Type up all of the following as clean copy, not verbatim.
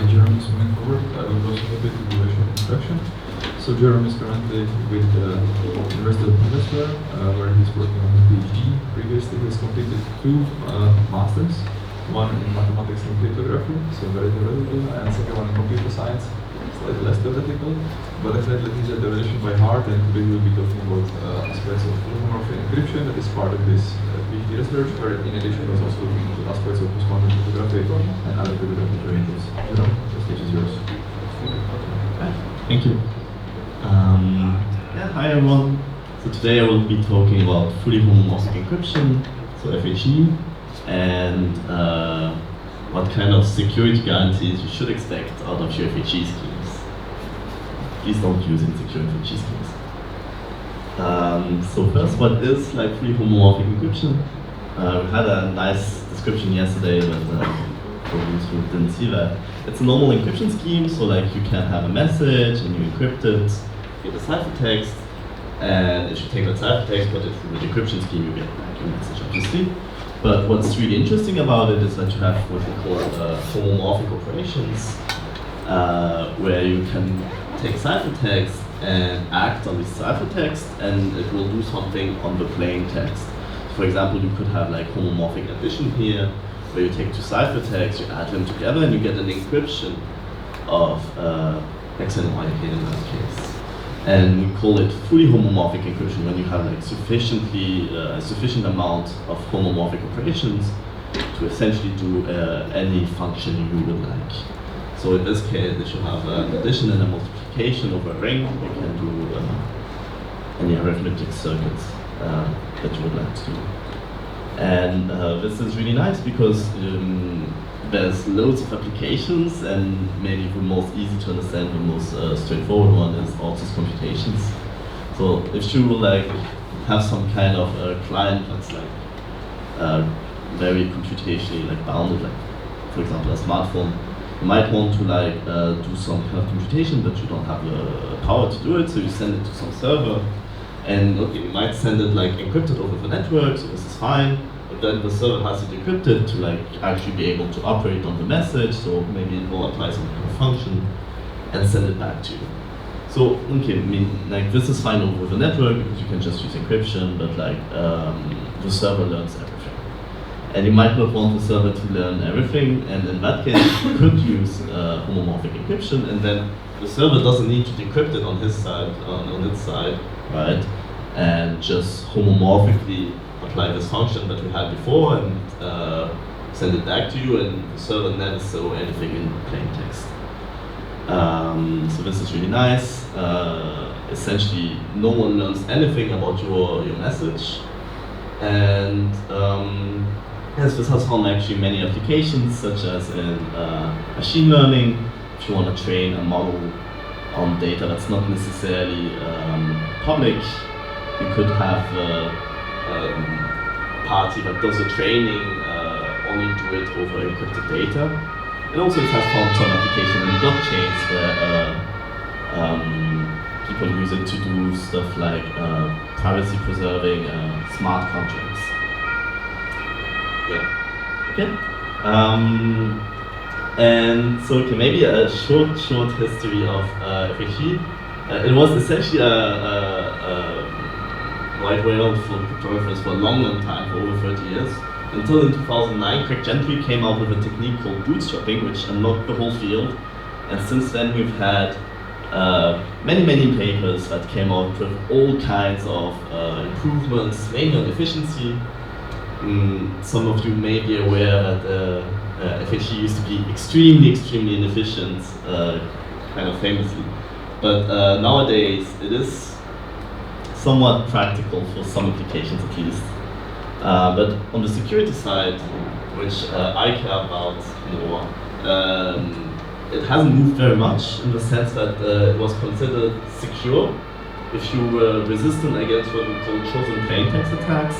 Jérôme is moving forward. I will also a bit to do a short introduction. So Jérôme is currently with the University of Munich, where he's working on a PhD. Previously, he's completed 2 masters, one in mathematics and cryptography, so very theoretical, and second one in computer science, slightly less theoretical, but definitely he's a theoretician by heart, and today we'll be talking about aspects of homomorphic encryption that is part of this PhD research, where in addition he's also looking into aspects of postquantum cryptography and other cryptographic ranges. Jérôme, the stage is yours. Thank you. Hi everyone. So today I will be talking about fully homomorphic encryption, so FHE, and what kind of security guarantees you should expect out of your FHE schemes. Please don't use insecure FHE schemes. So first, what is like fully homomorphic encryption? We had a nice description yesterday, but for those who didn't see that. It's a normal encryption scheme, so like you can have a message and you encrypt it with a ciphertext, and if you take that ciphertext, put it through the decryption scheme, you get back your message, obviously. But what's really interesting about it is that you have what we call homomorphic operations, where you can take ciphertext and act on this ciphertext, and it will do something on the plain text. For example, you could have like homomorphic addition here, where you take 2 ciphertexts, you add them together, and you get an encryption of X and Y here in that case. And we call it fully homomorphic encryption when you have like sufficient amount of homomorphic operations to essentially do any function you would like. So in this case, if you have an addition and a multiplication over a ring, you can do any arithmetic circuits that you would like to do. And this is really nice because there's loads of applications, and maybe the most easy to understand, the most straightforward one is Ortus computations. So if you will like have some kind of client that's like very computationally like bounded, like for example a smartphone, you might want to like do some kind of computation, but you don't have the power to do it, so you send it to some server. And okay, you might send it like encrypted over the network, so this is fine. But then the server has it decrypted to like actually be able to operate on the message. So maybe it will apply some kind of function and send it back to you. So okay, I mean like this is fine over the network because you can just use encryption, but like the server learns everything. And you might not want the server to learn everything, and in that case you could use homomorphic encryption, and then the server doesn't need to decrypt it on his side, on its side, right? And just homomorphically apply this function that we had before and send it back to you, and the server never saw anything in plain text. So this is really nice. Essentially, no one learns anything about your message, and yes, this has found actually many applications, such as in machine learning. If you want to train a model on data that's not necessarily public, you could have a party that does the training only do it over encrypted data. And also it has found some application in blockchains where people use it to do stuff like privacy preserving smart contracts. Yeah. Okay. And so okay, maybe a short history of FHE. It was essentially a wide whale for cryptographers for a long time, for over 30 years. Until in 2009, Craig Gentry came out with a technique called bootstrapping, which unlocked the whole field. And since then we've had many papers that came out with all kinds of improvements, mainly on efficiency. Some of you may be aware that FHE used to be extremely inefficient, kind of famously. But nowadays it is somewhat practical for some applications at least. But on the security side, which I care about more, it hasn't moved very much in the sense that it was considered secure if you were resistant against what we call chosen-ciphertext attacks.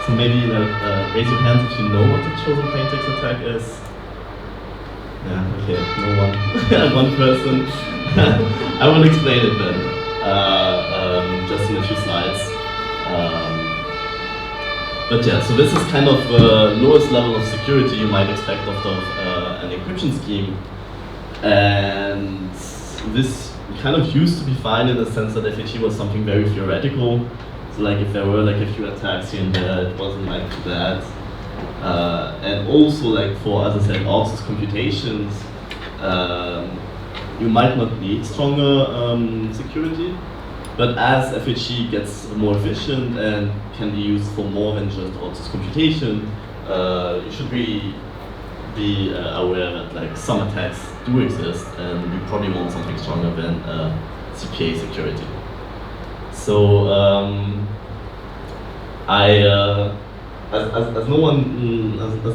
So maybe raise your hands if you know what the chosen-ciphertext attack is. Yeah, okay, no one. One person. I will explain it then, just in a few slides. But yeah, so this is kind of the lowest level of security you might expect out of an encryption scheme. And this kind of used to be fine in the sense that FHE was something very theoretical. So like if there were like a few attacks here and there, it wasn't like too bad. And also like for, as I said, outsourced computations, you might not need stronger security. But as FHE gets more efficient and can be used for more than just outsourced computation, you should really be aware that like some attacks do exist, and you probably want something stronger than CPA security. So as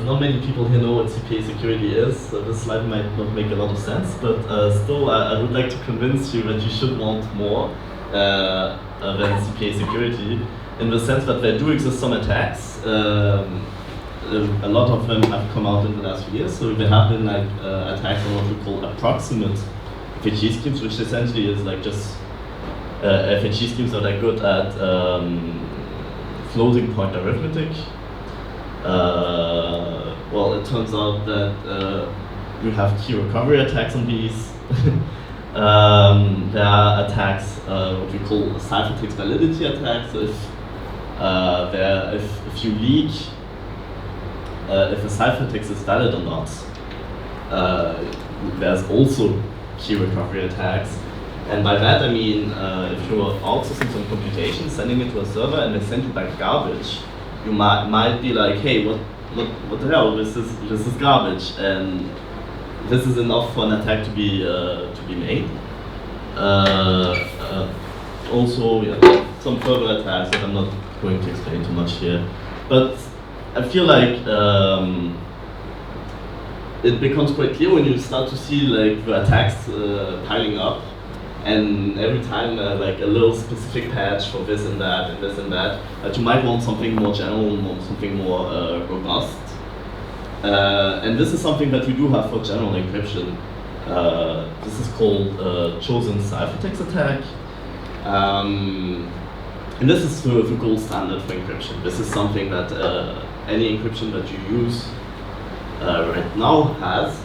not many people here know what CPA security is, so this slide might not make a lot of sense, but still I would like to convince you that you should want more than CPA security, in the sense that there do exist some attacks. A lot of them have come out in the last few years, so there have been like attacks on what we call approximate FHE schemes, which essentially is like just FHE schemes that are good at floating point arithmetic. Well, it turns out that we have key recovery attacks on these. There are attacks, what we call ciphertext validity attacks. So if you leak, if a ciphertext is valid or not, there's also key recovery attacks. And by that I mean, if you're outsourcing some computation, sending it to a server, and they send you back garbage, you might be like, hey, what the hell? This is garbage, and this is enough for an attack to be made. Also, yeah, some further attacks that I'm not going to explain too much here, but I feel like it becomes quite clear when you start to see like the attacks piling up, and every time like a little specific patch for this and that and this and that, that you might want something more general, something more robust. And this is something that we do have for general encryption. This is called chosen-ciphertext attack. And this is the gold standard for encryption. This is something that any encryption that you use right now has.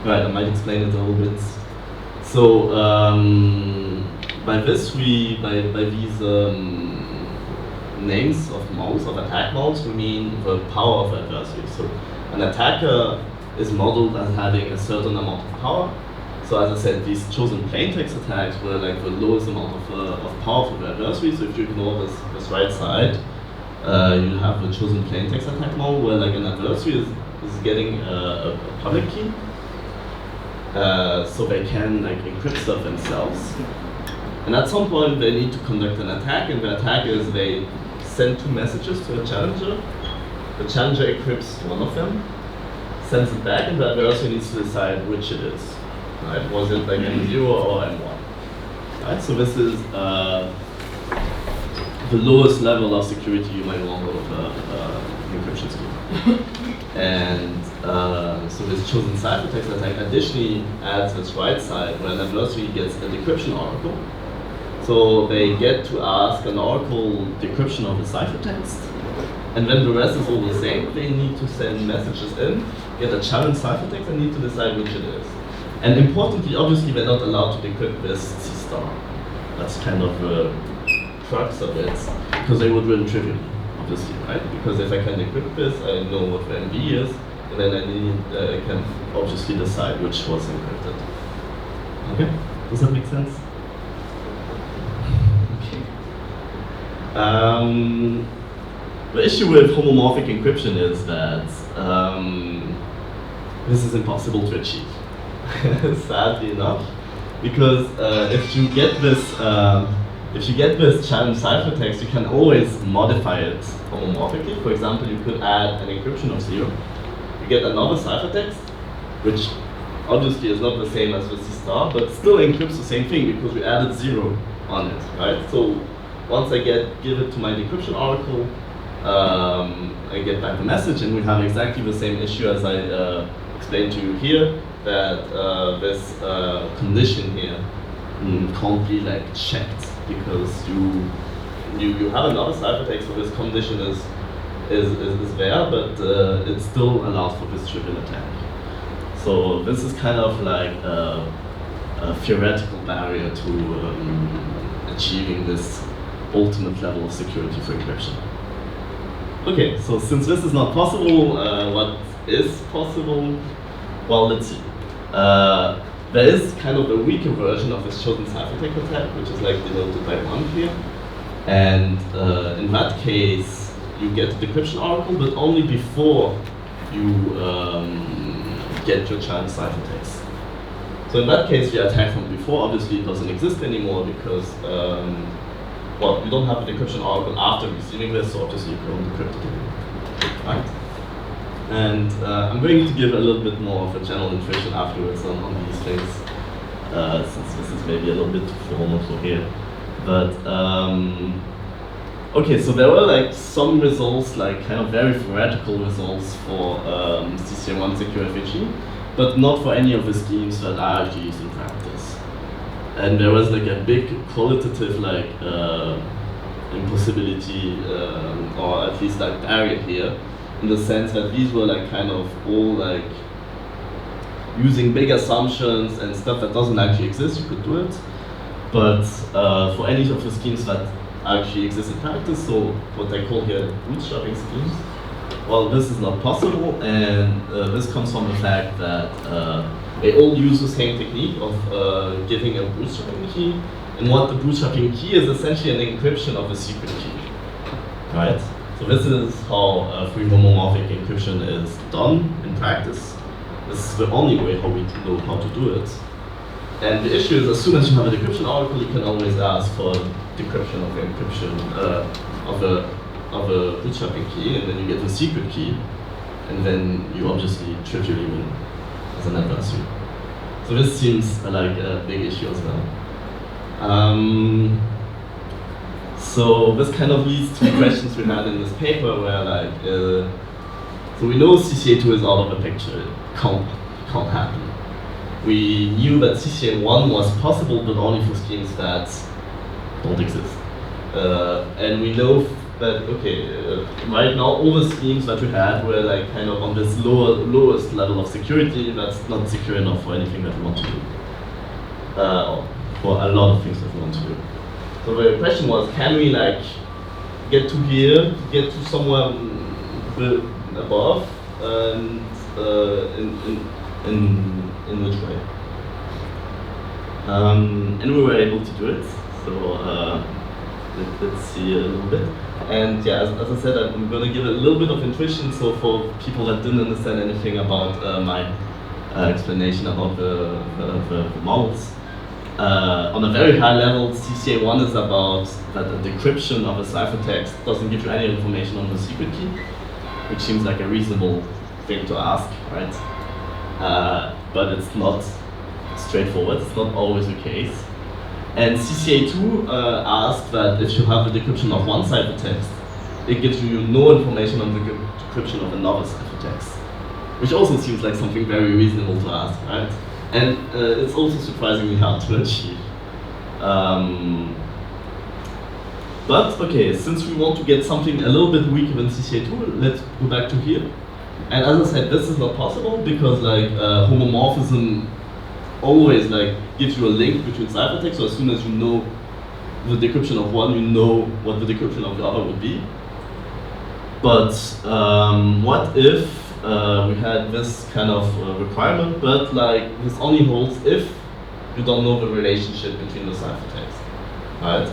Right, I might explain it a little bit. So by these names of modes, of attack modes, we mean the power of the adversary. So an attacker is modeled as having a certain amount of power. So as I said, these chosen plaintext attacks were like the lowest amount of power for the adversary. So if you ignore this right side, you have the chosen plaintext attack mode, where like an adversary is getting a public key. So they can like encrypt stuff themselves. And at some point they need to conduct an attack, and the attack is they send two messages to a challenger. The challenger encrypts one of them, sends it back, and the adversary needs to decide which it is. Right? Was it like M0 or M1? Right? So this is the lowest level of security you might want out of an encryption scheme. And so this chosen ciphertext attack additionally adds this right side, where an adversary gets a decryption oracle. So they get to ask an oracle decryption of the ciphertext, and then the rest is all the same. They need to send messages in, get a challenge ciphertext, and need to decide which it is. And importantly, obviously, they're not allowed to decrypt this C star. That's kind of the crux of it, because they would run trivially, obviously, right? Because if I can decrypt this, I know what the MB is, and then I can obviously decide which was encrypted. Okay, does that make sense? Okay. The issue with homomorphic encryption is that this is impossible to achieve, sadly enough, because if you get this challenge ciphertext, you can always modify it homomorphically. For example, you could add an encryption of 0. You get another ciphertext, which obviously is not the same as the C star, but still encrypts the same thing because we added 0 on it, right? So once I give it to my decryption oracle, I get back a message, and we have exactly the same issue as I explained to you here, that this condition here can't be like checked, because you have another ciphertext, so this condition is is there, but it still allows for this triple attack. So this is kind of like a theoretical barrier to achieving this ultimate level of security for encryption. Okay, so since this is not possible, what is possible? Well, let's see. There is kind of a weaker version of this chosen-ciphertext attack, which is like denoted by 1 here. And in that case, you get the decryption oracle, but only before you get your child ciphertext. So in that case, the attack from before obviously doesn't exist anymore because, well, you don't have the decryption oracle after receiving this, so obviously you can't decrypt it, right? And I'm going to give a little bit more of a general introduction afterwards on these things, since this is maybe a little bit too formal for here. But okay, so there were like some results, like kind of very theoretical results for CCA1 secure FHE, but not for any of the schemes that are actually used in practice. And there was like a big qualitative like impossibility, or at least like barrier here, in the sense that these were like kind of all like using big assumptions and stuff that doesn't actually exist. You could do it, but for any of the schemes that actually exist in practice, so what I call here bootstrapping schemes, well, this is not possible, and this comes from the fact that they all use the same technique of giving a bootstrapping key, and what the bootstrapping key is essentially an encryption of the secret key, right? So this is how free homomorphic encryption is done in practice. This is the only way how we know how to do it. And the issue is, as soon as you have a decryption oracle, you can always ask for decryption of encryption of a bootstrapping key, and then you get the secret key, and then you obviously trivially win as an adversary. So this seems like a big issue as well. So this kind of leads to the questions we had in this paper, where like, so we know CCA2 is out of the picture, it can't happen. We knew that CCA1 was possible, but only for schemes that don't exist. And we know that, okay, right now all the schemes that we had were like kind of on this lowest level of security that's not secure enough for anything that we want to do. For a lot of things that we want to do. So the question was, can we like get to here, get to somewhere above, and in which way? And we were able to do it. So let's see a little bit. And yeah, as I said, I'm going to give a little bit of intuition. So for people that didn't understand anything about my explanation about the models. On a very high level, CCA1 is about that the decryption of a ciphertext doesn't give you any information on the secret key, which seems like a reasonable thing to ask, right? But it's not straightforward, it's not always the case. And CCA2 asks that if you have the decryption of one ciphertext, it gives you no information on the decryption of another ciphertext, which also seems like something very reasonable to ask, right? And it's also surprisingly hard to achieve. But okay, since we want to get something a little bit weaker than CCA2, let's go back to here. And as I said, this is not possible because like homomorphism always like gives you a link between ciphertext. So as soon as you know the decryption of one, you know what the decryption of the other would be. But what if we had this kind of requirement, but like this only holds if you don't know the relationship between the ciphertext, right?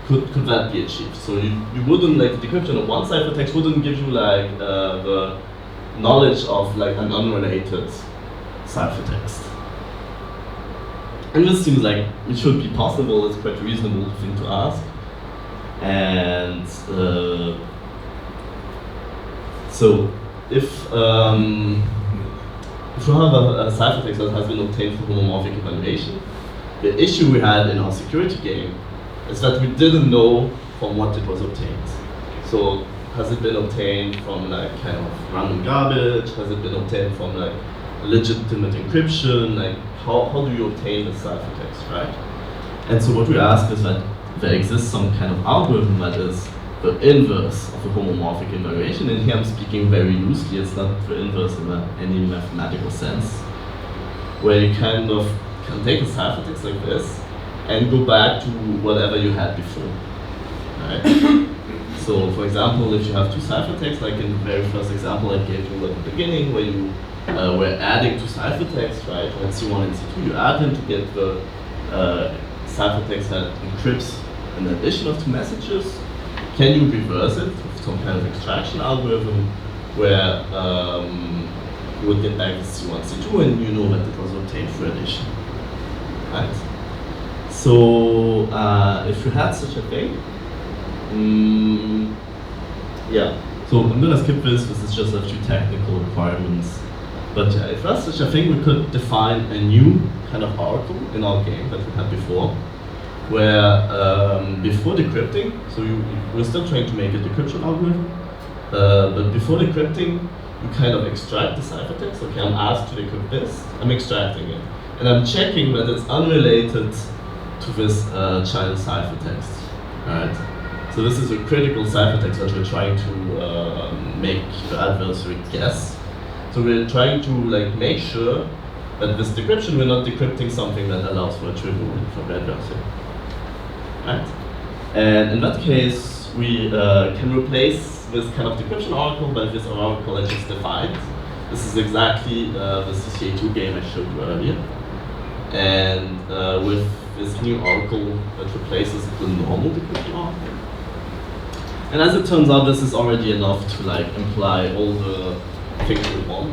Could that be achieved? So you wouldn't, like the decryption of one ciphertext wouldn't give you like the knowledge of like an unrelated ciphertext. And this seems like it should be possible, it's quite a reasonable thing to ask. And so if you have a ciphertext that has been obtained for homomorphic evaluation, the issue we had in our security game is that we didn't know from what it was obtained. So has it been obtained from like kind of random garbage? Has it been obtained from like legitimate encryption? Like how do you obtain the ciphertext, right? And so what we ask is that there exists some kind of algorithm that is the inverse of a homomorphic evaluation. And here I'm speaking very loosely, it's not the inverse in any mathematical sense, where you kind of can take a ciphertext like this and go back to whatever you had before. Right? So, for example, if you have two ciphertexts, like in the very first example I gave you at the beginning, where you were adding two ciphertexts, right? When C1 and C2, you add them to get the ciphertext that encrypts an addition of two messages. Can you reverse it with some kind of extraction algorithm where you would get back the C1, C2, and you know that it was obtained through addition, right? So if you had such a thing, yeah. So I'm gonna skip this. This is just a few technical requirements. But if that's such a thing, we could define a new kind of oracle in our game that we had before, where before decrypting, so we're still trying to make a decryption algorithm, but before decrypting, you kind of extract the ciphertext. Okay, I'm asked to decrypt this, I'm extracting it. And I'm checking that it's unrelated to this child ciphertext, right? So this is a critical ciphertext that we're trying to make the adversary guess. So we're trying to make sure that this decryption, we're not decrypting something that allows for a trivial from the adversary, right? And in that case, we can replace this kind of decryption oracle by this oracle I just defined. This is exactly the CCA2 game I showed you earlier. And with this new oracle that replaces the normal decryption oracle. And as it turns out, this is already enough to imply all the things we want.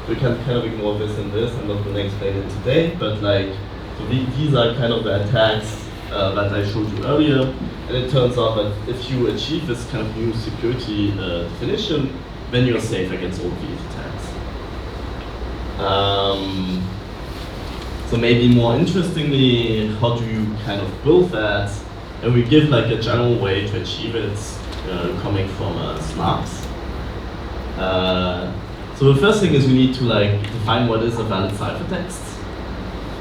We can kind of ignore this and this. I'm not going to explain it today, but so these are kind of the attacks that I showed you earlier. And it turns out that if you achieve this kind of new security definition, then you're safe against all these attacks. So maybe more interestingly, how do you kind of build that? And we give a general way to achieve it, coming from snarks. So the first thing is we need to define what is a valid ciphertext.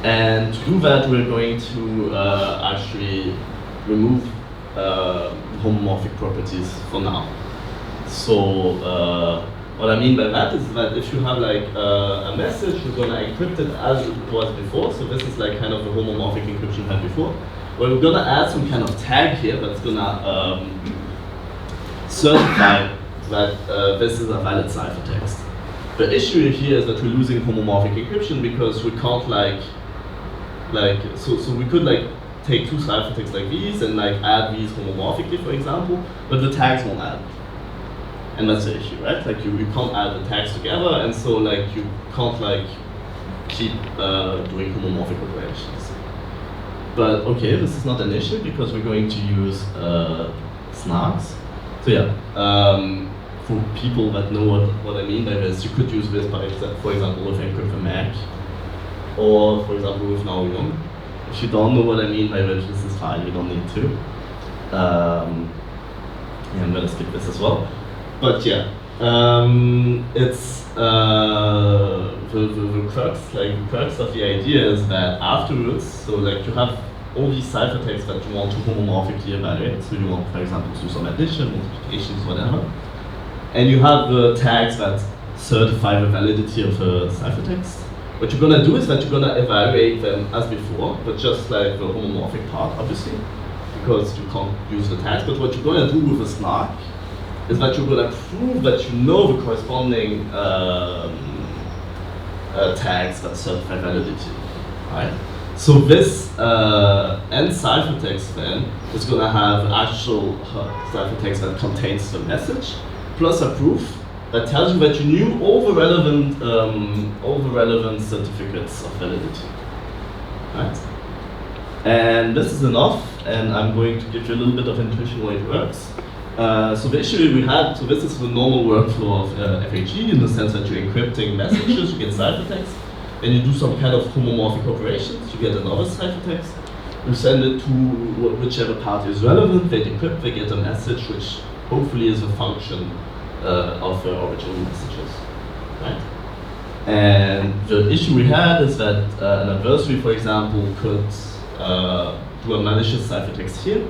And to do that, we're going to actually remove homomorphic properties for now. So what I mean by that is that if you have a message, we're going to encrypt it as it was before. So this is kind of the homomorphic encryption we had before. Well, we're going to add some kind of tag here that's going to certify that this is a valid ciphertext. The issue here is that we're losing homomorphic encryption because we can't so we could take two ciphertexts like these and add these homomorphically, for example, but the tags won't add. And that's the issue, right? You can't add the tags together, and so you can't keep doing homomorphic operations. But okay, this is not an issue because we're going to use snarks. So yeah, for people that know what I mean by this, you could use this for example with encrypt a Mac, or for example with Naoyong. If you don't know what I mean by this, this is fine, you don't need to. Yeah, I'm gonna skip this as well. But yeah, it's the crux of the idea is that afterwards, so you have all these ciphertexts that you want to homomorphically evaluate. So you want, for example, to do some addition, multiplications, whatever. And you have the tags that certify the validity of a ciphertext. What you're gonna do is that you're gonna evaluate them as before, but just the homomorphic part, obviously, because you can't use the tags. But what you're gonna do with a snark is that you're gonna prove that you know the corresponding tags that certify validity, right? So this end ciphertext then is going to have an actual ciphertext that contains the message, plus a proof that tells you that you knew all the relevant certificates of validity, right? And this is enough, and I'm going to give you a little bit of intuition why it works. So the issue we had, so this is the normal workflow of FAG in the sense that you're encrypting messages, you get ciphertext, and you do some kind of homomorphic operations, you get another ciphertext, you send it to whichever party is relevant, they decrypt, they get a message which hopefully is a function of the original messages, right? And the issue we had is that an adversary, for example, could do a malicious ciphertext here,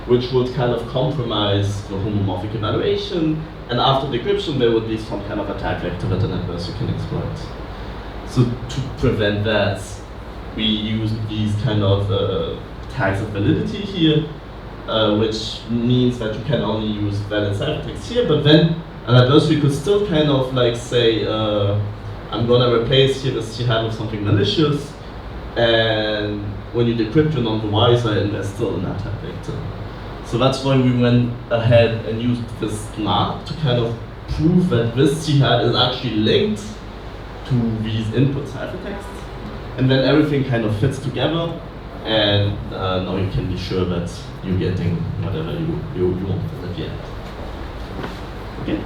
which would kind of compromise the homomorphic evaluation, and after decryption there would be some kind of attack vector that an adversary can exploit. So to prevent that, we use these kind of tags of validity here, which means that you can only use valid ciphertext here, but then an adversary could still kind of like say, I'm gonna replace here the C hat with something malicious, and when you decrypt your non-the side, and there's still an attack vector. So that's why we went ahead and used this snark to kind of prove that this C hat is actually linked to these input ciphertexts, and then everything kind of fits together, and now you can be sure that you're getting whatever you want at the end. Okay.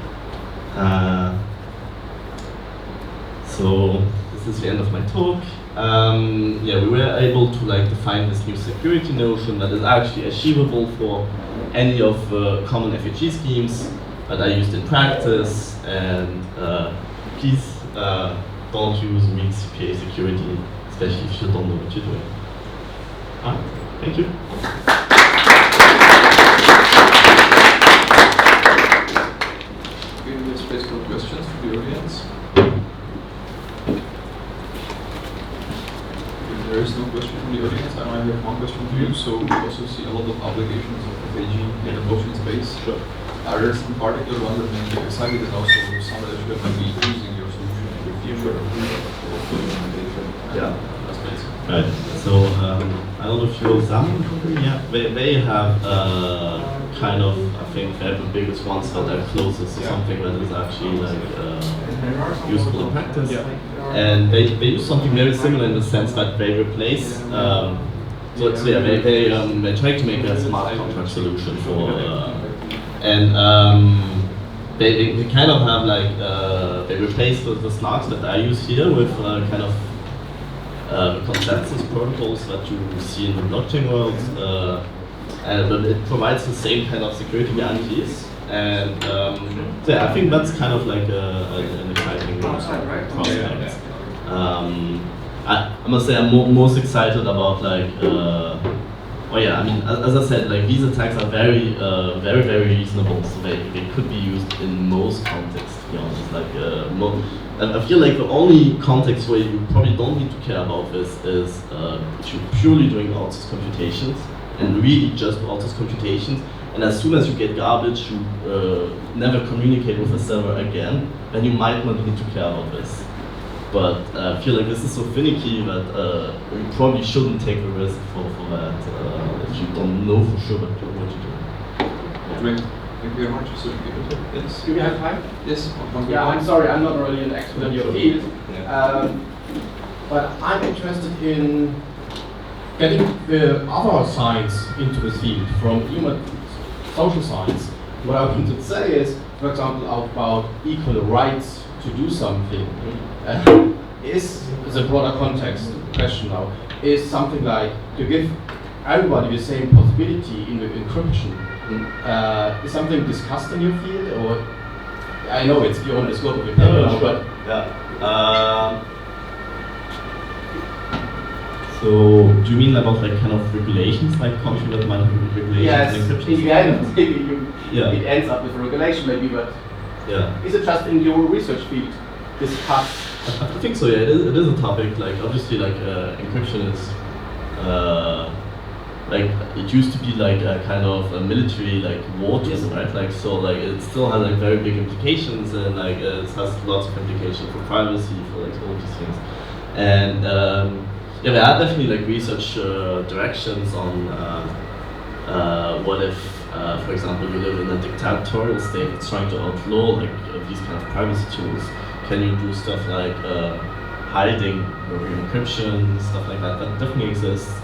So this is the end of my talk. Yeah, we were able to like define this new security notion that is actually achievable for any of the common FAG schemes that I used in practice, and please don't use vCCA security, especially if you don't know what you're doing. Alright, thank you. Okay, we have space for questions from the audience. If there is no question from the audience, I might have one question for you. So we also see a lot of applications of FAG in the blockchain space. Sure. Are there some particular ones that make you excited, and also some that you have maybe using your solution in the future or implementation? Yeah. Right. So I don't know if you know Xamarin Company. Yeah, they have kind of, I think they have the biggest ones that are closest to something that is actually like useful in practice. Yeah. And they use something very similar in the sense that they replace. So yeah, they try to make a smart contract solution for, and they kind of have like they replace the snarks that I use here with kind of consensus protocols that you see in the blockchain world, but it provides the same kind of security guarantees, and so yeah, I think that's kind of like an exciting prospect. I must say I'm most excited about like, oh yeah, I mean, as I said, like these attacks are very reasonable, so they could be used in most contexts, to be honest. Like, I feel like the only context where you probably don't need to care about this is if you're purely doing outsourced computations, and really just outsourced computations, and as soon as you get garbage, you never communicate with the server again, then you might not need to care about this. But I feel like this is so finicky that you probably shouldn't take the risk for that if you don't know for sure what you're doing. Great. Thank you very much. So, yes. Do we have time? Yes. Yeah, I'm sorry, I'm not really an expert in your field, but I'm interested in getting the other science into the field from human social science. What I want to say is, for example, about equal rights to do something. Is the broader context question now, is something like to give everybody the same possibility in the encryption. Is something discussed in your field, or I know it's beyond the scope of your paper now, but so do you mean about like kind of regulations, like country that might have regulations? Yes, and encryption? in the end, it ends up with a regulation maybe, but is it just in your research field discussed? I think so. Yeah, it is a topic. Like obviously, like encryption is like it used to be like a kind of a military like war tool, right? Like so, like it still has like very big implications, and like it has lots of implications for privacy, for like all these things. And yeah, there are definitely like research directions on what if, for example, you live in a dictatorial state that's trying to outlaw like these kind of privacy tools. Can you do stuff like hiding or encryption, stuff like that? That definitely exists.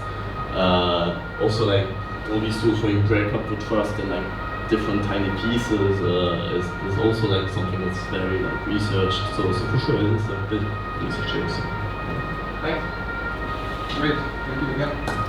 Also, like all these tools where you break up the trust in like different tiny pieces is also like something that's very like researched. So for sure, it is a bit research. Thanks. Great. Thank you again.